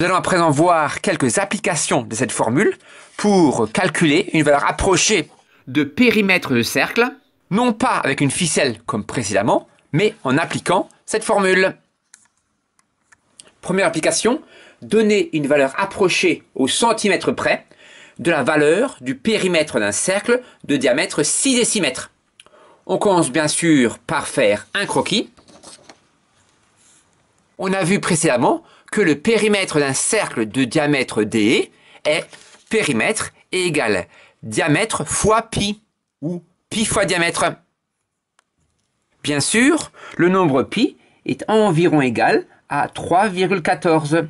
Nous allons à présent voir quelques applications de cette formule pour calculer une valeur approchée de périmètre de cercle, non pas avec une ficelle comme précédemment, mais en appliquant cette formule. Première application, donner une valeur approchée au centimètre près de la valeur du périmètre d'un cercle de diamètre 6 décimètres. On commence bien sûr par faire un croquis. On a vu précédemment que le périmètre d'un cercle de diamètre DE est périmètre égale diamètre fois pi, ou pi fois diamètre. Bien sûr, le nombre pi est environ égal à 3,14.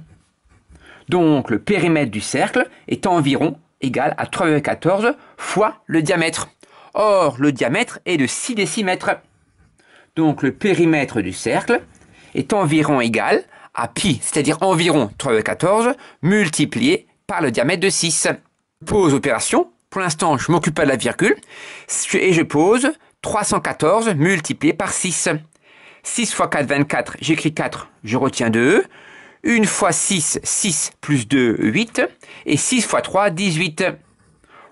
Donc le périmètre du cercle est environ égal à 3,14 fois le diamètre. Or, le diamètre est de 6 décimètres. Donc le périmètre du cercle est environ égal à pi, c'est-à-dire environ 3,14 multiplié par le diamètre de 6. Pose opération. Pour l'instant, je ne m'occupe pas de la virgule. Et je pose 314 multiplié par 6. 6 fois 4, 24. J'écris 4, je retiens 2. 1 fois 6, 6 plus 2, 8. Et 6 fois 3, 18.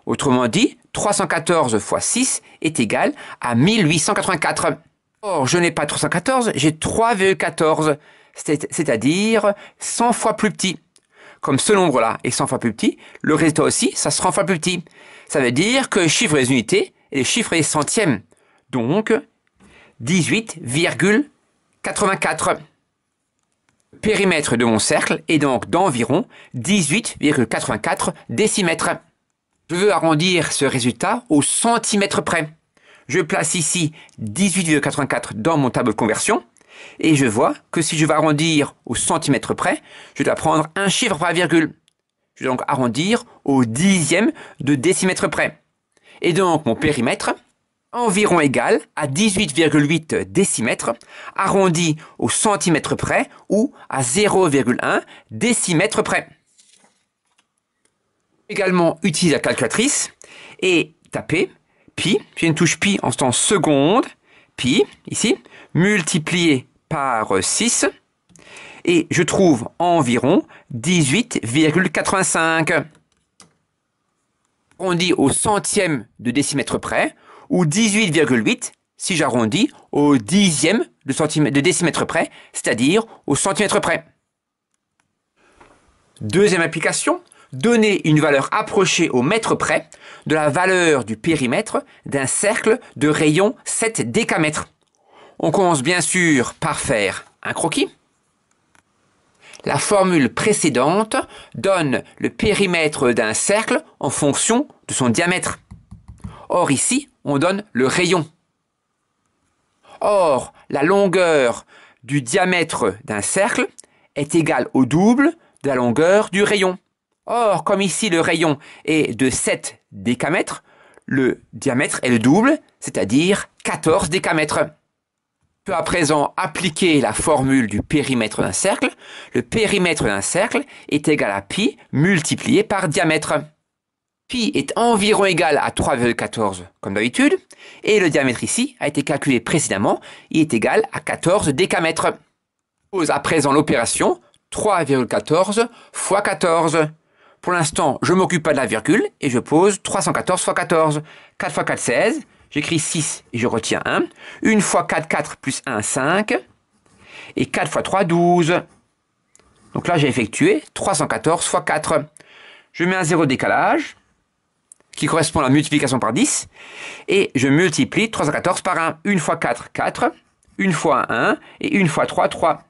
Autrement dit, 314 fois 6 est égal à 1884. Or, je n'ai pas 314, j'ai 3,14. C'est-à-dire 100 fois plus petit. Comme ce nombre-là est 100 fois plus petit, le résultat aussi, ça sera 100 fois plus petit. Ça veut dire que le chiffre des unités et le chiffre des centièmes. Donc, 18,84. Le périmètre de mon cercle est donc d'environ 18,84 décimètres. Je veux arrondir ce résultat au centimètre près. Je place ici 18,84 dans mon tableau de conversion. Et je vois que si je veux arrondir au centimètre près, je dois prendre un chiffre par la virgule. Je dois donc arrondir au dixième de décimètre près. Et donc mon périmètre, environ égal à 18,8 décimètres, arrondi au centimètre près ou à 0,1 décimètre près. Également, utilise la calculatrice et taper pi, j'ai une touche pi en temps seconde, pi, ici, multiplié par 6, et je trouve environ 18,85. On dit au centième de décimètre près, ou 18,8 si j'arrondis au dixième de décimètre près, c'est-à-dire au centimètre près. Deuxième application, donner une valeur approchée au mètre près de la valeur du périmètre d'un cercle de rayon 7 décamètres. On commence bien sûr par faire un croquis. La formule précédente donne le périmètre d'un cercle en fonction de son diamètre. Or ici, on donne le rayon. Or, la longueur du diamètre d'un cercle est égale au double de la longueur du rayon. Or, comme ici le rayon est de 7 décamètres, le diamètre est le double, c'est-à-dire 14 décamètres. On peut à présent appliquer la formule du périmètre d'un cercle. Le périmètre d'un cercle est égal à pi multiplié par diamètre. Pi est environ égal à 3,14 comme d'habitude, et le diamètre ici a été calculé précédemment, il est égal à 14 décamètres. Je pose à présent l'opération 3,14 fois 14. Pour l'instant, je ne m'occupe pas de la virgule et je pose 314 fois 14. 4 fois 4, 16. J'écris 6 et je retiens 1. 1 fois 4, 4 plus 1, 5. Et 4 fois 3, 12. Donc là, j'ai effectué 314 fois 4. Je mets un zéro de décalage qui correspond à la multiplication par 10. Et je multiplie 314 par 1. 1 fois 4, 4. 1 fois 1 et 1 fois 3, 3.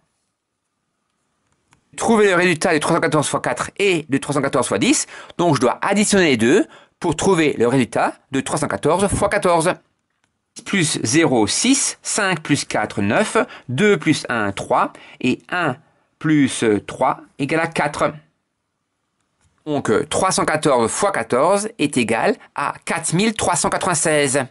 Trouver le résultat de 314 fois 4 et de 314 fois 10. Donc je dois additionner les deux pour trouver le résultat de 314 fois 14. Plus 0, 6. 5 plus 4, 9. 2 plus 1, 3. Et 1 plus 3 égale à 4. Donc 314 fois 14 est égal à 4396.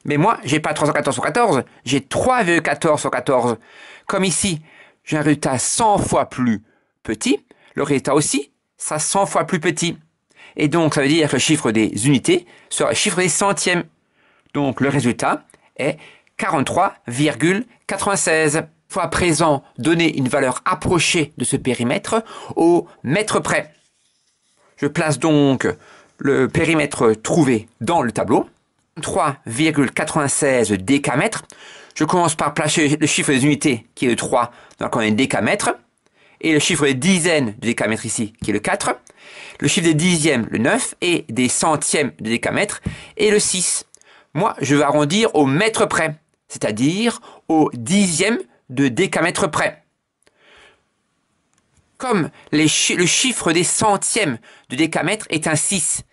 Mais moi, j'ai pas 314 fois 14, j'ai 3,14 fois 14. Comme ici, j'ai un résultat 100 fois plus petit, le résultat aussi sera 100 fois plus petit. Et donc, ça veut dire que le chiffre des unités sera le chiffre des centièmes. Donc, le résultat est 43,96. Il faut à présent donner une valeur approchée de ce périmètre au mètre près. Je place donc le périmètre trouvé dans le tableau. 3,96 décamètres. Je commence par placer le chiffre des unités qui est le 3 dans le coordonnée décamètre. Et le chiffre des dizaines de décamètre ici qui est le 4. Le chiffre des dixièmes le 9 et des centièmes de décamètre et le 6. Moi, je vais arrondir au mètre près, c'est-à-dire au dixième de décamètre près. Comme le chiffre des centièmes de décamètre est un 6,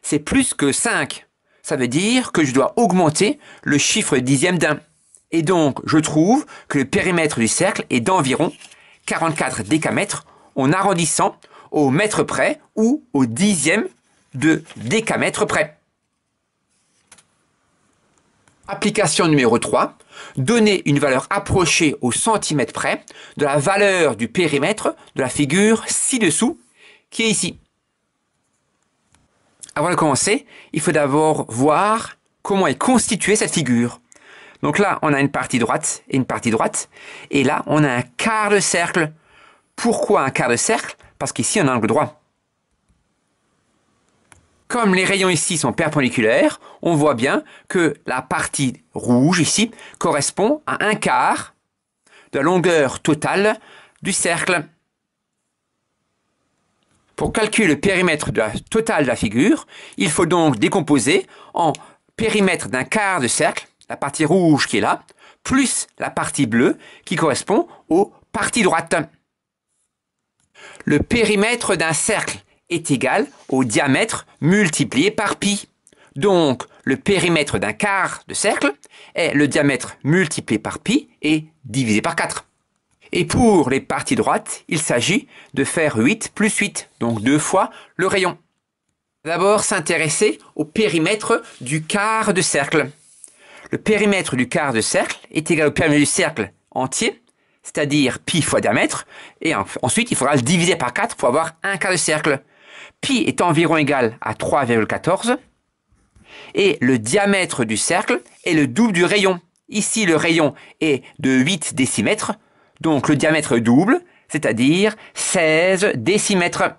c'est plus que 5. Ça veut dire que je dois augmenter le chiffre dixième d'un. Et donc, je trouve que le périmètre du cercle est d'environ 44 décamètres en arrondissant au mètre près ou au dixième de décamètre près. Application numéro 3. Donner une valeur approchée au centimètre près de la valeur du périmètre de la figure ci-dessous qui est ici. Avant de commencer, il faut d'abord voir comment est constituée cette figure. Donc là, on a une partie droite et une partie droite. Et là, on a un quart de cercle. Pourquoi un quart de cercle? Parce qu'ici, on a un angle droit. Comme les rayons ici sont perpendiculaires, on voit bien que la partie rouge ici correspond à un quart de la longueur totale du cercle. Pour calculer le périmètre total de la figure, il faut donc décomposer en périmètre d'un quart de cercle, la partie rouge qui est là, plus la partie bleue qui correspond aux parties droites. Le périmètre d'un cercle est égal au diamètre multiplié par pi. Donc, le périmètre d'un quart de cercle est le diamètre multiplié par pi et divisé par 4. Et pour les parties droites, il s'agit de faire 8 plus 8, donc 2 fois le rayon. D'abord, s'intéresser au périmètre du quart de cercle. Le périmètre du quart de cercle est égal au périmètre du cercle entier, c'est-à-dire pi fois diamètre, et ensuite il faudra le diviser par 4 pour avoir un quart de cercle. Pi est environ égal à 3,14, et le diamètre du cercle est le double du rayon. Ici, le rayon est de 8 décimètres, donc le diamètre double, c'est-à-dire 16 décimètres.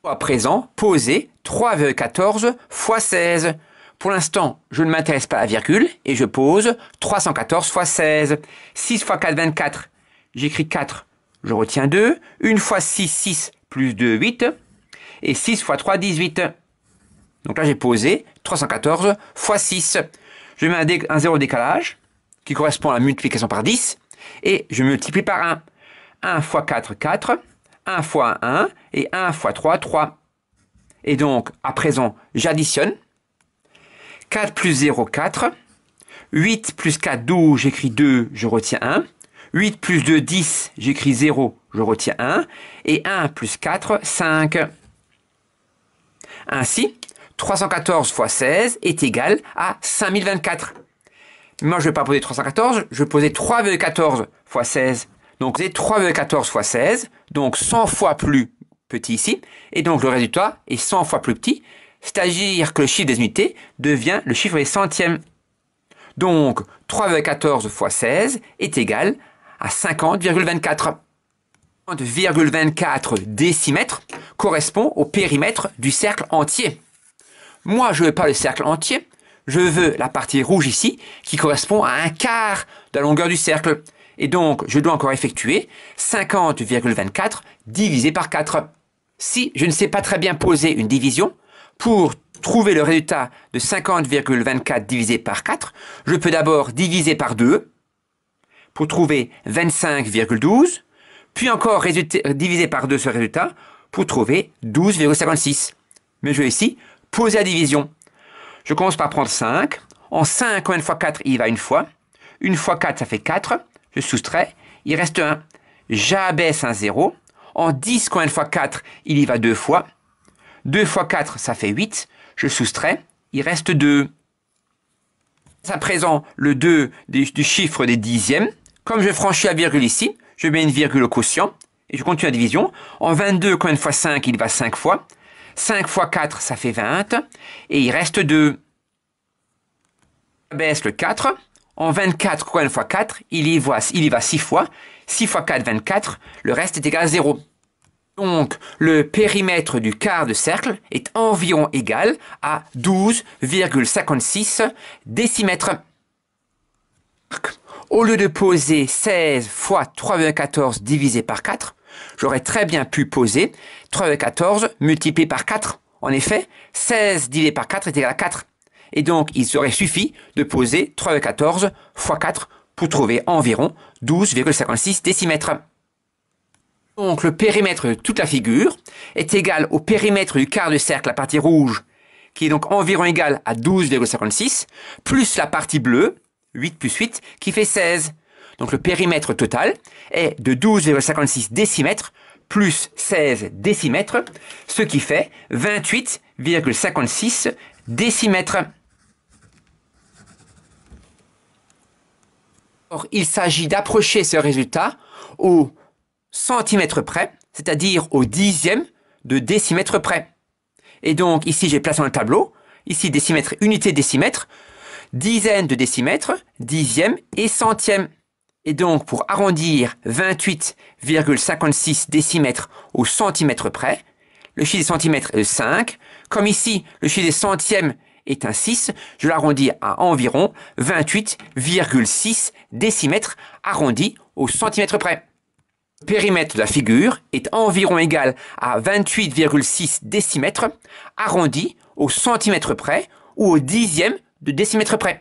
À présent, poser 3,14 fois 16. Pour l'instant, je ne m'intéresse pas à la virgule et je pose 314 fois 16. 6 fois 4, 24. J'écris 4, je retiens 2. 1 fois 6, 6 plus 2, 8. Et 6 fois 3, 18. Donc là, j'ai posé 314 fois 6. Je mets un zéro décalage qui correspond à la multiplication par 10. Et je multiplie par 1. 1 fois 4, 4. 1 fois 1 et 1 fois 3, 3. Et donc, à présent, j'additionne. 4 plus 0, 4. 8 plus 4, 12, j'écris 2, je retiens 1. 8 plus 2, 10, j'écris 0, je retiens 1. Et 1 plus 4, 5. Ainsi, 314 fois 16 est égal à 5024. Moi, je ne vais pas poser 314, je vais poser 3,14 fois 16. Donc, c'est 3,14 fois 16, donc 100 fois plus petit ici. Et donc, le résultat est 100 fois plus petit. C'est-à-dire que le chiffre des unités devient le chiffre des centièmes. Donc, 3,14 fois 16 est égal à 50,24. 50,24 décimètres correspond au périmètre du cercle entier. Moi, je ne veux pas le cercle entier, je veux la partie rouge ici qui correspond à un quart de la longueur du cercle. Et donc, je dois encore effectuer 50,24 divisé par 4. Si je ne sais pas très bien poser une division, pour trouver le résultat de 50,24 divisé par 4, je peux d'abord diviser par 2 pour trouver 25,12, puis encore diviser par 2 ce résultat pour trouver 12,56. Mais je vais ici poser la division. Je commence par prendre 5. En 5, combien de fois 4 il y va une fois? Une fois 4, ça fait 4. Je soustrais, il reste 1. J'abaisse un 0. En 10, combien de fois 4 il y va 2 fois? 2 fois 4, ça fait 8. Je soustrais, il reste 2. À présent, le 2 du chiffre des dixièmes. Comme je franchis la virgule ici, je mets une virgule au quotient et je continue la division. En 22, combien de fois 5, il va 5 fois. 5 fois 4, ça fait 20. Et il reste 2. Je baisse le 4. En 24, combien fois 4? Il y va 6 fois. 6 fois 4, 24. Le reste est égal à 0. Donc, le périmètre du quart de cercle est environ égal à 12,56 décimètres. Au lieu de poser 16 fois 3,14 divisé par 4, j'aurais très bien pu poser 3,14 multiplié par 4. En effet, 16 divisé par 4 est égal à 4. Et donc, il aurait suffi de poser 3,14 fois 4 pour trouver environ 12,56 décimètres. Donc, le périmètre de toute la figure est égal au périmètre du quart de cercle, la partie rouge, qui est donc environ égal à 12,56, plus la partie bleue, 8 plus 8, qui fait 16. Donc, le périmètre total est de 12,56 décimètres plus 16 décimètres, ce qui fait 28,56 décimètres. Or, il s'agit d'approcher ce résultat au centimètre près, c'est-à-dire au dixième de décimètre près. Et donc, ici, j'ai placé dans le tableau, ici, décimètre, unité décimètre, dizaine de décimètres, dixième et centième. Et donc, pour arrondir 28,56 décimètres au centimètre près, le chiffre des centimètres est de 5. Comme ici, le chiffre des centièmes est un 6, je l'arrondis à environ 28,6 décimètres arrondi au centimètre près. Le périmètre de la figure est environ égal à 28,6 décimètres arrondi au centimètre près ou au dixième de décimètre près.